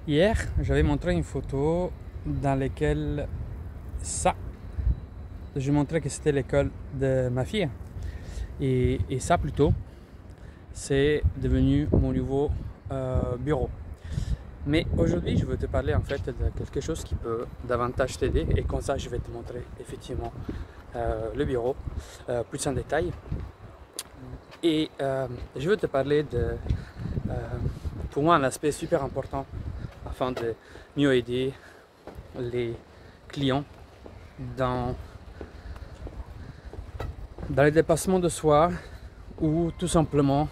Hier, j'avais montré une photo dans laquelle je montrais que c'était l'école de ma fille. Et ça plutôt, c'est devenu mon nouveau bureau. Mais aujourd'hui, je veux te parler en fait de quelque chose qui peut davantage t'aider. Et comme ça, je vais te montrer effectivement le bureau plus en détail. Et je veux te parler de, pour moi, un aspect super important afin de mieux aider les clients dans le dépassement de soi ou tout simplement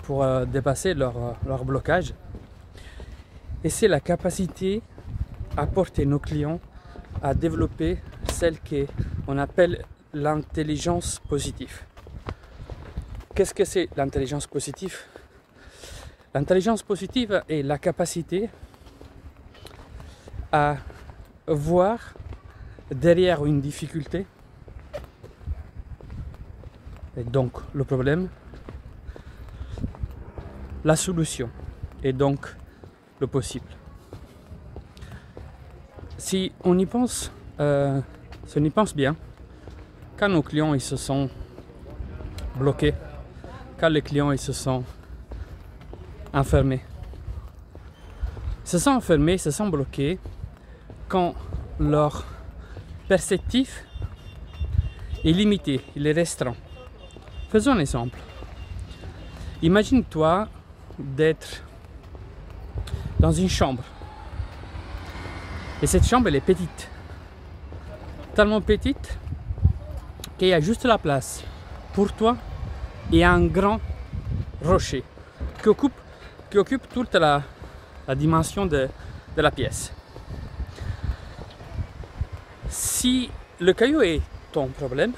pour dépasser leur blocage. Et c'est la capacité à porter nos clients à développer celle qu'on appelle l'intelligence positive. Qu'est-ce que c'est l'intelligence positive? L'intelligence positive est la capacité à voir derrière une difficulté, et donc le problème, la solution, et donc le possible. Si on y pense bien, quand nos clients ils se sont bloqués, quand les clients ils se sont enfermés, se sont bloqués quand leur perceptif est limité, il est restreint. Faisons un exemple. Imagine-toi d'être dans une chambre. Et cette chambre, elle est petite. Tellement petite qu'il y a juste la place pour toi et un grand rocher qui occupe toute la dimension de la pièce. Si le caillou est ton problème,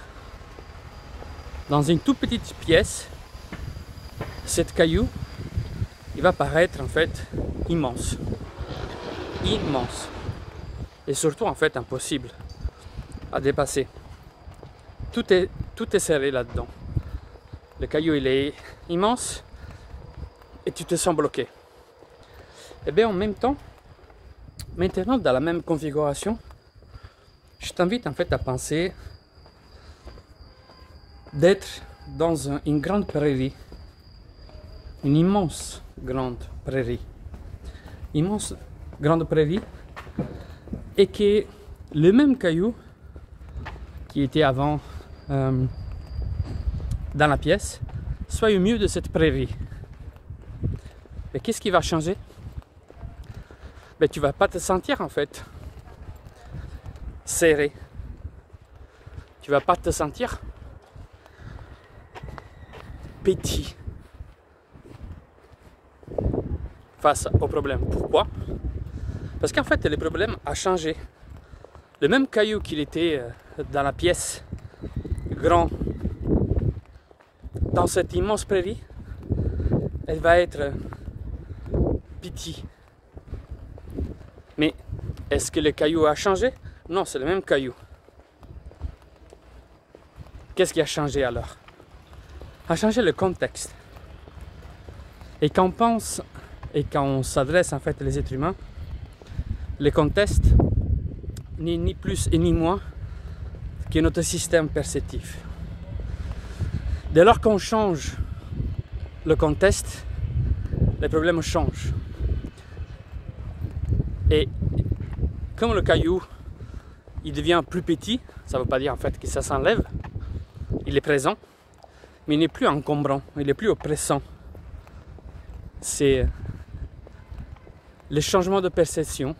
dans une toute petite pièce, cet caillou, il va paraître en fait immense. Immense. Et surtout en fait impossible à dépasser. Tout est serré là-dedans. Le caillou il est immense et tu te sens bloqué. Et bien en même temps, maintenant dans la même configuration, je t'invite en fait à penser d'être dans une grande prairie, une immense grande prairie, et que le même caillou qui était avant dans la pièce soit au milieu de cette prairie. Mais qu'est-ce qui va changer? Ben, tu vas pas te sentir en fait serré. Tu vas pas te sentir petit face au problème. Pourquoi? Parce qu'en fait, le problème a changé. Le même caillou qu'il était dans la pièce, grand, dans cette immense prairie, elle va être petit. Mais est-ce que le caillou a changé? Non, c'est le même caillou. Qu'est-ce qui a changé alors? A changé le contexte. Et quand on pense et quand on s'adresse en fait aux êtres humains, le contexte n'est ni plus et ni moins que notre système perceptif. Dès lors qu'on change le contexte, les problèmes changent. Et comme le caillou il devient plus petit, ça ne veut pas dire en fait que ça s'enlève, il est présent, mais il n'est plus encombrant, il n'est plus oppressant. C'est le changement de perception,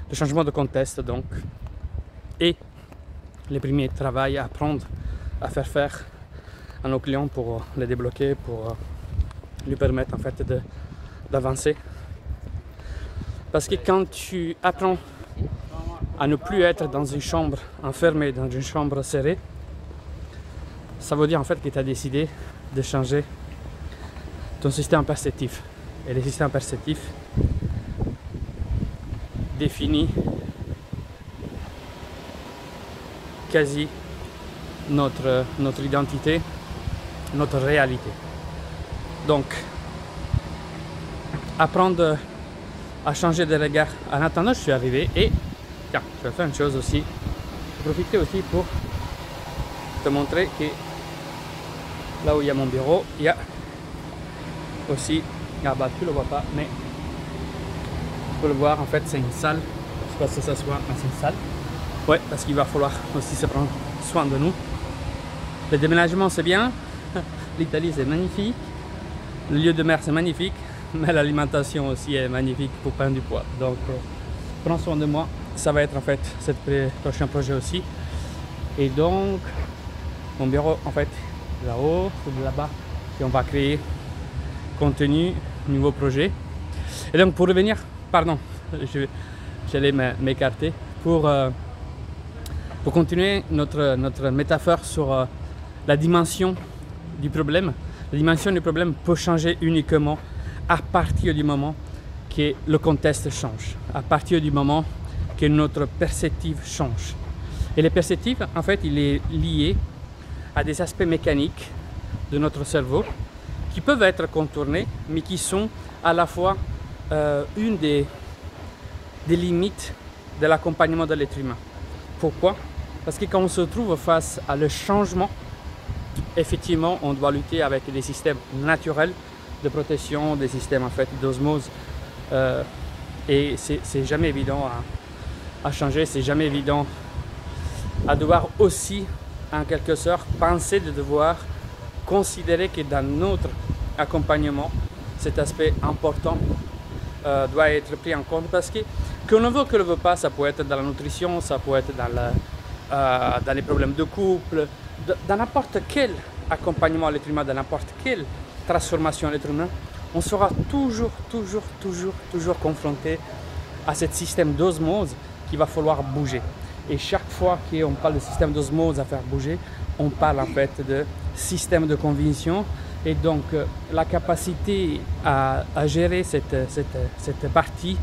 le changement de contexte donc, et les premiers travail à apprendre à faire à nos clients pour les débloquer, pour lui permettre en fait d'avancer. Parce que quand tu apprends à ne plus être dans une chambre enfermée, dans une chambre serrée, ça veut dire en fait que tu as décidé de changer ton système perceptif. Et le système perceptif définit quasi notre identité, notre réalité. Donc, apprendre à changer de regard. En attendant, je suis arrivé et tiens, je vais faire une chose aussi. Je vais profiter aussi pour te montrer que là où il y a mon bureau, il y a aussi, ah bah tu le vois pas, mais tu peux le voir, en fait c'est une salle. Je sais pas si ça se voit, mais c'est une salle. Ouais, parce qu'il va falloir aussi se prendre soin de nous. Le déménagement c'est bien, l'Italie c'est magnifique, le lieu de mer c'est magnifique, mais l'alimentation aussi est magnifique pour prendre du poids. Donc prends soin de moi, ça va être en fait ce prochain projet aussi. Et donc mon bureau en fait là-haut, c'est là-bas, et on va créer contenu, nouveau projet. Et donc pour revenir, pardon, j'allais m'écarter pour continuer notre métaphore sur la dimension du problème. La dimension du problème peut changer uniquement à partir du moment que le contexte change, à partir du moment que notre perspective change. Et le perspective, en fait, il est lié à des aspects mécaniques de notre cerveau qui peuvent être contournés, mais qui sont à la fois une des limites de l'accompagnement de l'être humain. Pourquoi? Parce que quand on se trouve face à le changement, effectivement, on doit lutter avec des systèmes naturels de protection, des systèmes en fait d'osmose, et c'est jamais évident à changer, c'est jamais évident à devoir aussi, en quelque sorte, penser de devoir considérer que dans notre accompagnement, cet aspect important doit être pris en compte parce que qu'on ne veut que le veut pas, ça peut être dans la nutrition, ça peut être dans les problèmes de couple, dans n'importe quel accompagnement à l'être humain, dans n'importe quelle transformation à l'être humain, on sera toujours confronté à ce système d'osmose qu'il va falloir bouger. Et chaque fois qu'on parle de système d'osmose à faire bouger, on parle en fait de système de conviction. Et donc la capacité à gérer cette partie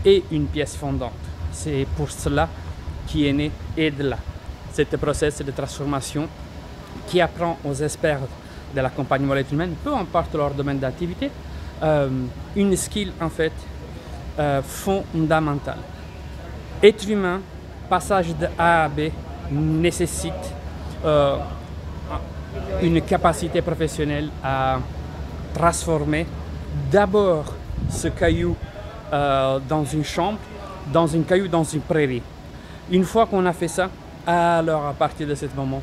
est une pièce fondante. C'est pour cela qu'est né EDLA, ce processus de transformation qui apprend aux experts de l'accompagnement à l'être humain, peu importe leur domaine d'activité, une skill en fait fondamentale. Être humain, passage de A à B nécessite une capacité professionnelle à transformer d'abord ce caillou dans une chambre, dans une caillou dans une prairie. Une fois qu'on a fait ça, alors à partir de ce moment,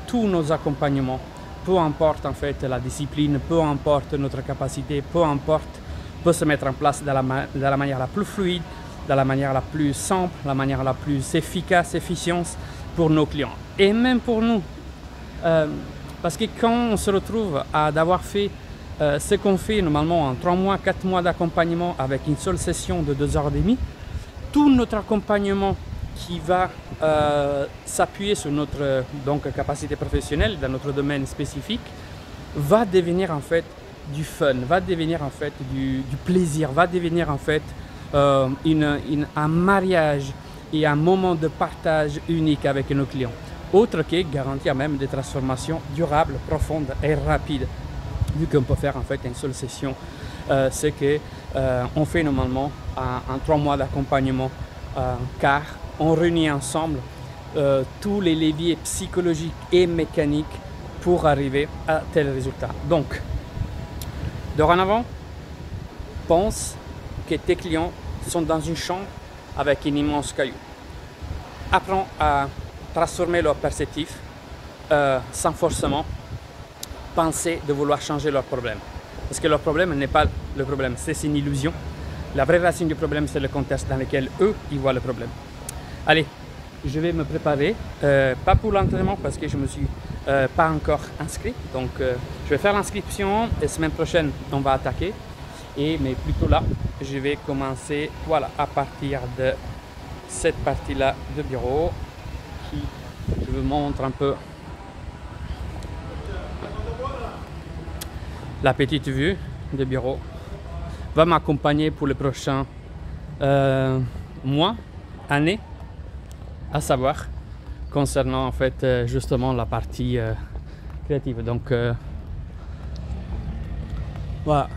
tous nos accompagnements, peu importe en fait la discipline, peu importe notre capacité, peu importe, peut se mettre en place de la manière la plus fluide, de la manière la plus simple, la manière la plus efficace, efficiente pour nos clients. Et même pour nous. Parce que quand on se retrouve à d'avoir fait ce qu'on fait normalement en 3 mois, 4 mois d'accompagnement avec une seule session de 2h30, tout notre accompagnement qui va s'appuyer sur notre capacité professionnelle dans notre domaine spécifique va devenir en fait du fun, va devenir en fait du plaisir, va devenir en fait un mariage et un moment de partage unique avec nos clients. Autre que garantir même des transformations durables, profondes et rapides. Vu qu'on peut faire en fait une seule session, c'est que on fait normalement en 3 mois d'accompagnement, car on réunit ensemble tous les leviers psychologiques et mécaniques pour arriver à tel résultat. Donc, dorénavant, pense que tes clients sont dans une chambre avec un immense caillou. Apprends à transformer leur perspective sans forcément penser de vouloir changer leur problème. Parce que leur problème n'est pas le problème, c'est une illusion. La vraie racine du problème, c'est le contexte dans lequel eux, ils voient le problème. Allez, je vais me préparer, pas pour l'entraînement parce que je ne me suis pas encore inscrit. Donc, je vais faire l'inscription et semaine prochaine, on va attaquer. Mais plutôt là, je vais commencer voilà, à partir de cette partie-là de bureau qui, je vous montre un peu la petite vue de bureau, va m'accompagner pour les prochains mois, années, à savoir concernant en fait justement la partie créative. Donc voilà.